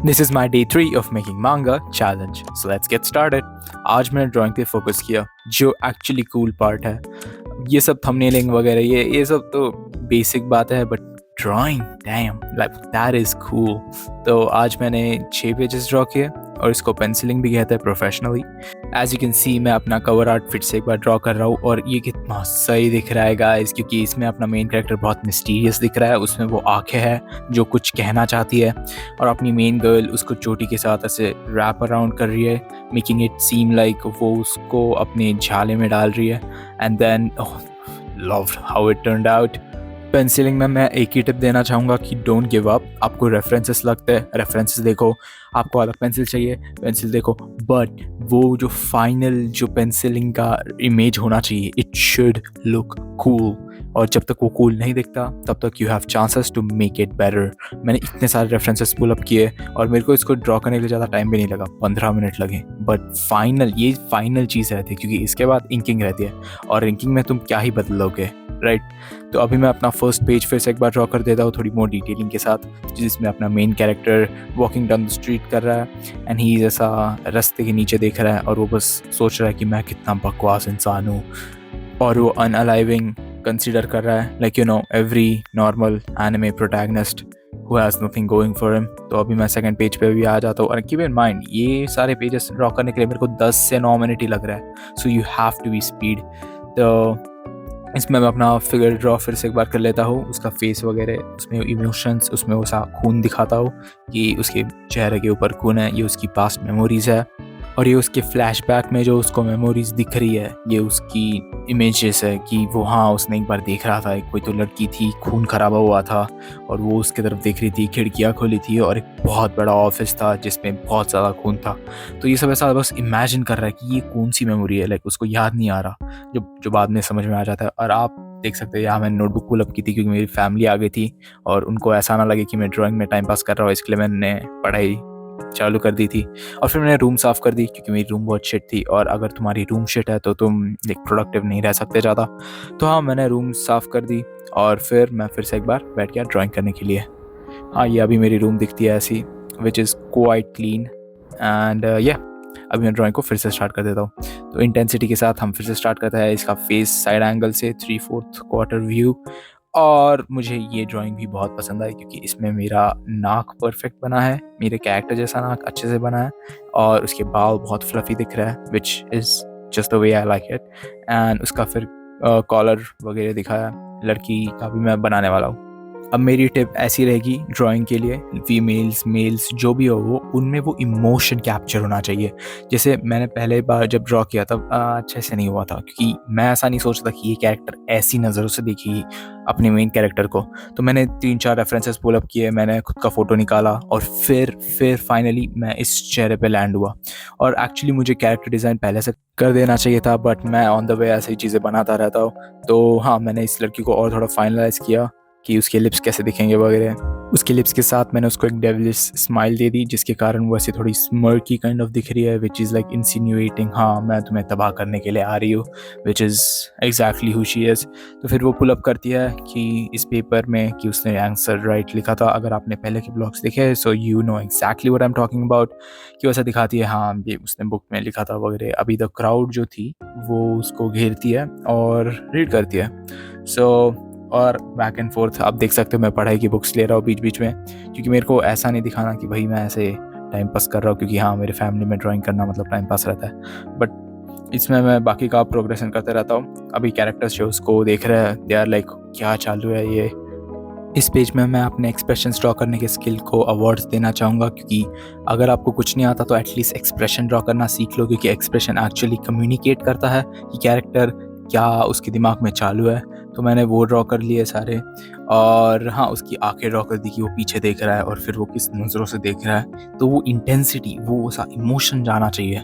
This is my day 3 of making manga challenge. So let's get started. आज मैंने drawing पे focus किया जो एक्चुअली कूल पार्ट है. ये सब थंबनेलिंग वगैरह ये सब तो बेसिक बात है but drawing dam like that is cool. तो आज मैंने 6 पेजेस ड्रॉ किए और इसको पेंसिलिंग भी कहते हैं professionally. As you can see मैं अपना कवर आर्ट फिर से एक बार ड्रॉ कर रहा हूँ और ये कितना सही दिख रहा है गाइस, क्योंकि इसमें अपना मेन कैरेक्टर बहुत मिस्टीरियस दिख रहा है. उसमें वो आंखें हैं जो कुछ कहना चाहती है और अपनी मेन गर्ल उसको चोटी के साथ ऐसे रैप अराउंड कर रही है, मेकिंग इट सीम लाइक वो उसको अपने झाले में डाल रही है. And then loved how it turned out. Pencilling में मैं एक ही टिप देना चाहूँगा कि डोंट गिव अप. आपको रेफरेंसेस लगते हैं, रेफरेंसेस देखो. आपको अलग पेंसिल चाहिए, पेंसिल देखो. बट वो जो फाइनल जो पेंसिलिंग का इमेज होना चाहिए, इट शुड लुक कूल. और जब तक वो कूल नहीं दिखता तब तक you have chances to make it better. मैंने इतने सारे रेफरेंसेस पुल अप किए और मेरे को इसको ड्रॉ करने के लिए ज़्यादा टाइम भी नहीं लगा, 15 मिनट लगे. बट ये फाइनल चीज़ रहती है, क्योंकि इसके बाद इंकिंग रहती है और इंकिंग में तुम क्या ही बदलोगे, राइट. तो अभी मैं अपना फर्स्ट पेज फिर से एक बार ड्रॉ कर देता हूँ थोड़ी मोर डिटेलिंग के साथ, जिसमें अपना main character walking down the street कर रहा है एंड ही ऐसा रास्ते के नीचे देख रहा है और वो बस सोच रहा है कि मैं कितना बकवास इंसान हूँ. और वो अनअलाइविंग कंसिडर कर रहा है, like you know every normal anime protagonist who has nothing going for him. तो अभी मैं सेकंड पेज पे भी आ जाता हूँ. और कीप इन माइंड ये सारे पेजेस ड्रॉ करने के लिए मेरे को 10 से 9 मिनट ही लग रहा है. So you have to be speed. तो इसमें मैं अपना फिगर ड्रॉ फिर से एक बार कर लेता हूँ, उसका फेस वगैरह, उसमें इमोशंस, उसमें वो सा खून दिखाता हूँ कि उसके चेहरे के ऊपर खून है, ये उसकी पास्ट मेमोरीज़ है. और ये उसके फ्लैशबैक में जो उसको मेमोरीज दिख रही है ये उसकी इमेजेस है कि वो हाँ उसने एक बार देख रहा था, कोई तो लड़की थी, खून खराबा हुआ था और वो उसकी तरफ देख रही थी, खिड़कियाँ खोली थी और एक बहुत बड़ा ऑफिस था जिसमें बहुत ज़्यादा खून था. तो ये सब ऐसा बस इमेजिन कर रहा है कि ये कौन सी मेमोरी है, लाइक उसको याद नहीं आ रहा, जो बाद में समझ में आ जाता है. और आप देख सकते हैं यहाँ मैंने नोटबुक पुल अप की थी क्योंकि मेरी फैमिली आ गई थी और उनको ऐसा ना लगे कि मैं ड्राइंग में टाइम पास कर रहा हूँ, इसके लिए मैंने पढ़ाई चालू कर दी थी. और फिर मैंने रूम साफ़ कर दी क्योंकि मेरी रूम बहुत शिट थी और अगर तुम्हारी रूम शिट है तो तुम एक प्रोडक्टिव नहीं रह सकते ज़्यादा. तो हाँ मैंने रूम साफ़ कर दी और फिर मैं फिर से एक बार बैठ गया ड्राइंग करने के लिए. हाँ ये अभी मेरी रूम दिखती है ऐसी, which is quite clean. And अभी मैं ड्राइंग को फिर से स्टार्ट कर देता हूँ. तो इंटेंसिटी के साथ हम फिर से स्टार्ट करते हैं इसका फेस साइड एंगल से 3/4 क्वार्टर व्यू. और मुझे ये ड्राइंग भी बहुत पसंद आई क्योंकि इसमें मेरा नाक परफेक्ट बना है, मेरे कैरेक्टर जैसा नाक अच्छे से बना है और उसके बाल बहुत फ्लफी दिख रहा है, which is just the way I like it. And उसका फिर कॉलर वगैरह दिखाया, लड़की का भी मैं बनाने वाला हूँ. अब मेरी टिप ऐसी रहेगी ड्राइंग के लिए, फीमेल्स मेल्स जो भी हो वो उनमें वो इमोशन कैप्चर होना चाहिए. जैसे मैंने पहले बार जब ड्रॉ किया तब अच्छे से नहीं हुआ था क्योंकि मैं ऐसा नहीं सोचता कि ये कैरेक्टर ऐसी नज़रों से देखेगी अपने मेन कैरेक्टर को. तो मैंने 3-4 रेफरेंसेस पुल अप किए, मैंने खुद का फ़ोटो निकाला और फिर फाइनली मैं इस चेहरे पे लैंड हुआ. और एक्चुअली मुझे कैरेक्टर डिज़ाइन पहले से कर देना चाहिए था बट मैं ऑन द वे ऐसे ही चीज़ें बनाता रहता हूँ. तो हाँ मैंने इस लड़की को और थोड़ा फाइनलाइज़ किया कि उसके लिप्स कैसे दिखेंगे वगैरह. उसके लिप्स के साथ मैंने उसको एक डेविलिश स्माइल दे दी जिसके कारण वो ऐसे थोड़ी स्मर्की काइंड ऑफ दिख रही है, विच इज़ लाइक इंसिन्यूएटिंग हाँ मैं तुम्हें तबाह करने के लिए आ रही हूँ, which is exactly who she is. तो फिर वो पुल अप करती है कि इस पेपर में कि उसने आंसर राइट लिखा था. अगर आपने पहले के ब्लॉग्स देखे so you know exactly what I am talking about, कि वैसा दिखाती है हाँ ये उसने बुक में लिखा था वगैरह. अभी द क्राउड जो थी वो उसको घेरती है और रीड करती है. सो और बैक एंड फोर्थ आप देख सकते हो मैं पढ़ाई की बुक्स ले रहा हूँ बीच बीच में, क्योंकि मेरे को ऐसा नहीं दिखाना कि भाई मैं ऐसे टाइम पास कर रहा हूँ, क्योंकि हाँ मेरे फैमिली में ड्राइंग करना मतलब टाइम पास रहता है. बट इसमें मैं बाकी का प्रोग्रेशन करते रहता हूँ. अभी कैरेक्टर्स जो उसको देख रहे हैं दे आर लाइक क्या चालू है ये. इस पेज में मैं अपने एक्सप्रेशन ड्रॉ करने के स्किल को अवार्ड्स देना चाहूँगा, क्योंकि अगर आपको कुछ नहीं आता तो एटलीस्ट एक्सप्रेशन ड्रॉ करना सीख लो, क्योंकि एक्सप्रेशन एक्चुअली कम्युनिकेट करता है कि कैरेक्टर क्या उसके दिमाग में चालू है. तो मैंने वो ड्रॉ कर लिए सारे. और हाँ उसकी आंखें ड्रॉ कर दी कि वो पीछे देख रहा है और फिर वो किस नज़रों से देख रहा है. तो वो इंटेंसिटी, वो सा इमोशन जाना चाहिए.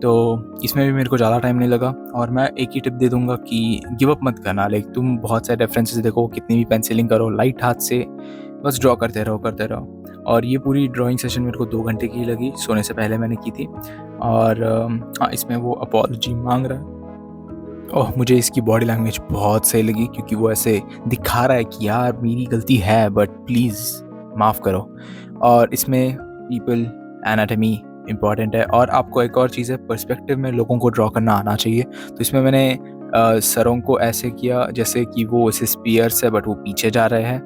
तो इसमें भी मेरे को ज़्यादा टाइम नहीं लगा. और मैं एक ही टिप दे दूंगा कि गिव अप मत करना. लाइक तुम बहुत सारे रेफरेंसेस देखो, कितनी भी पेंसिलिंग करो, लाइट हाथ से बस ड्रॉ करते रहो. और ये पूरी ड्राइंग सेशन मेरे को 2 घंटे की लगी, सोने से पहले मैंने की थी. और हाँ इसमें वो अपॉलॉजी मांग रहा है. ओह मुझे इसकी बॉडी लैंग्वेज बहुत सही लगी क्योंकि वो ऐसे दिखा रहा है कि यार मेरी गलती है बट प्लीज़ माफ़ करो. और इसमें पीपल, एनाटमी इम्पॉर्टेंट है, और आपको एक और चीज़ है, पर्सपेक्टिव में लोगों को ड्रॉ करना आना चाहिए। तो इसमें मैंने सरों को ऐसे किया जैसे कि वो ऐसे स्पीयर्स है बट वो पीछे जा रहे हैं,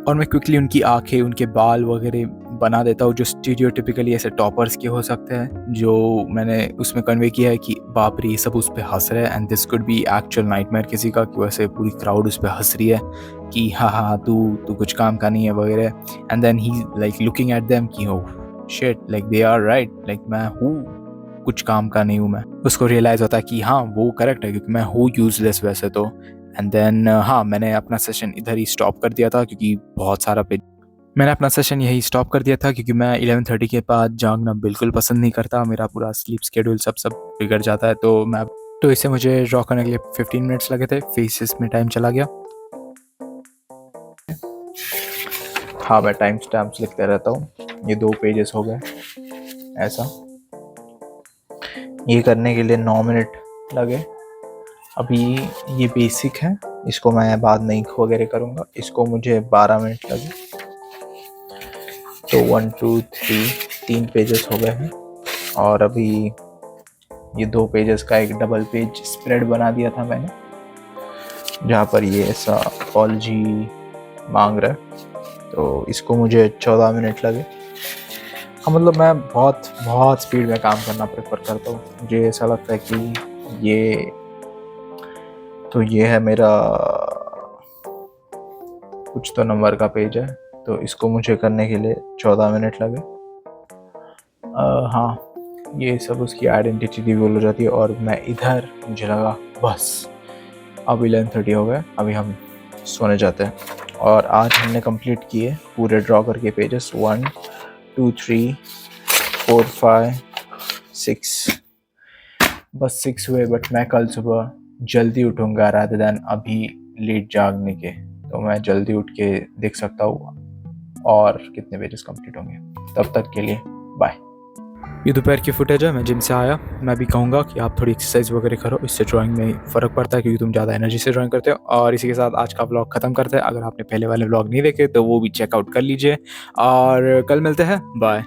और मैं क्विकली उनकी आँखें, उनके बाल वगैरह बना देता हूँ जो स्टीरियोटिपिकली ऐसे टॉपर्स के हो सकते हैं, जो मैंने उसमें कन्वे किया है कि बाप रे ये सब उस पे हँस रहे हैं, and this could be actual nightmare किसी का, कि वैसे पूरी क्राउड उस पे हँस रही है कि हाँ हाँ तू कुछ काम का नहीं है वगैरह। And then he like looking at them कि हो shit, like they are right, like मैं हूँ कुछ काम का नहीं हूँ मैं। उसको रियलाइज़ होता है कि हाँ वो करेक्ट है, क्योंकि मैं हूँ यूजलेस वैसे तो। एंड देन हाँ, मैंने अपना सेशन इधर ही स्टॉप कर दिया था क्योंकि बहुत सारा पेज, मैंने अपना सेशन यही स्टॉप कर दिया था क्योंकि मैं 11:30 के बाद जागना बिल्कुल पसंद नहीं करता, मेरा पूरा स्लीप शेड्यूल सब बिगड़ जाता है। तो इससे मुझे ड्रॉ करने के लिए 15 मिनट्स लगे थे, फेसेस में टाइम चला गया। हाँ, मैं टाइम स्टैम्प्स लिखते रहता हूँ। ये 2 पेजेस हो गए ऐसा। ये करने के लिए 9 मिनट लगे। अभी ये बेसिक है, इसको मैं बाद में इंक वगैरह करूँगा। इसको मुझे 12 मिनट लगे। तो 1 2 3 पेजेस हो गए हैं, और अभी ये 2 पेजेस का एक डबल पेज स्प्रेड बना दिया था मैंने, जहाँ पर ये ऐसा अपॉलजी मांग रहा है। तो इसको मुझे 14 मिनट लगे। हाँ, मतलब मैं बहुत स्पीड में काम करना प्रेफर करता हूँ। मुझे ऐसा लगता है कि ये है मेरा कुछ तो नंबर का पेज है, तो इसको मुझे करने के लिए 14 मिनट लगे। हाँ, ये सब उसकी आइडेंटिटी रिवील हो जाती है, और मैं इधर मुझे लगा बस अब 11:30 हो गए, अभी हम सोने जाते हैं। और आज हमने कंप्लीट किए पूरे ड्रॉ करके पेजेस 1 2 3 4 5 6, बस 6 हुए। बट मैं कल सुबह जल्दी उठूँगा रादर देन अभी लेट जागने के, तो मैं जल्दी उठ के देख सकता हूँ और कितने पेजेस कंप्लीट होंगे। तब तक के लिए बाय। ये दोपहर की फुटेज है, मैं जिम से आया। मैं भी कहूँगा कि आप थोड़ी एक्सरसाइज वगैरह करो, इससे ड्राइंग में फ़र्क पड़ता है क्योंकि तुम ज़्यादा एनर्जी से ड्राइंग करते हो। और इसी के साथ आज का व्लॉग ख़त्म करते हैं। अगर आपने पहले वाले व्लॉग नहीं देखे तो वो भी चेकआउट कर लीजिए, और कल मिलते हैं। बाय।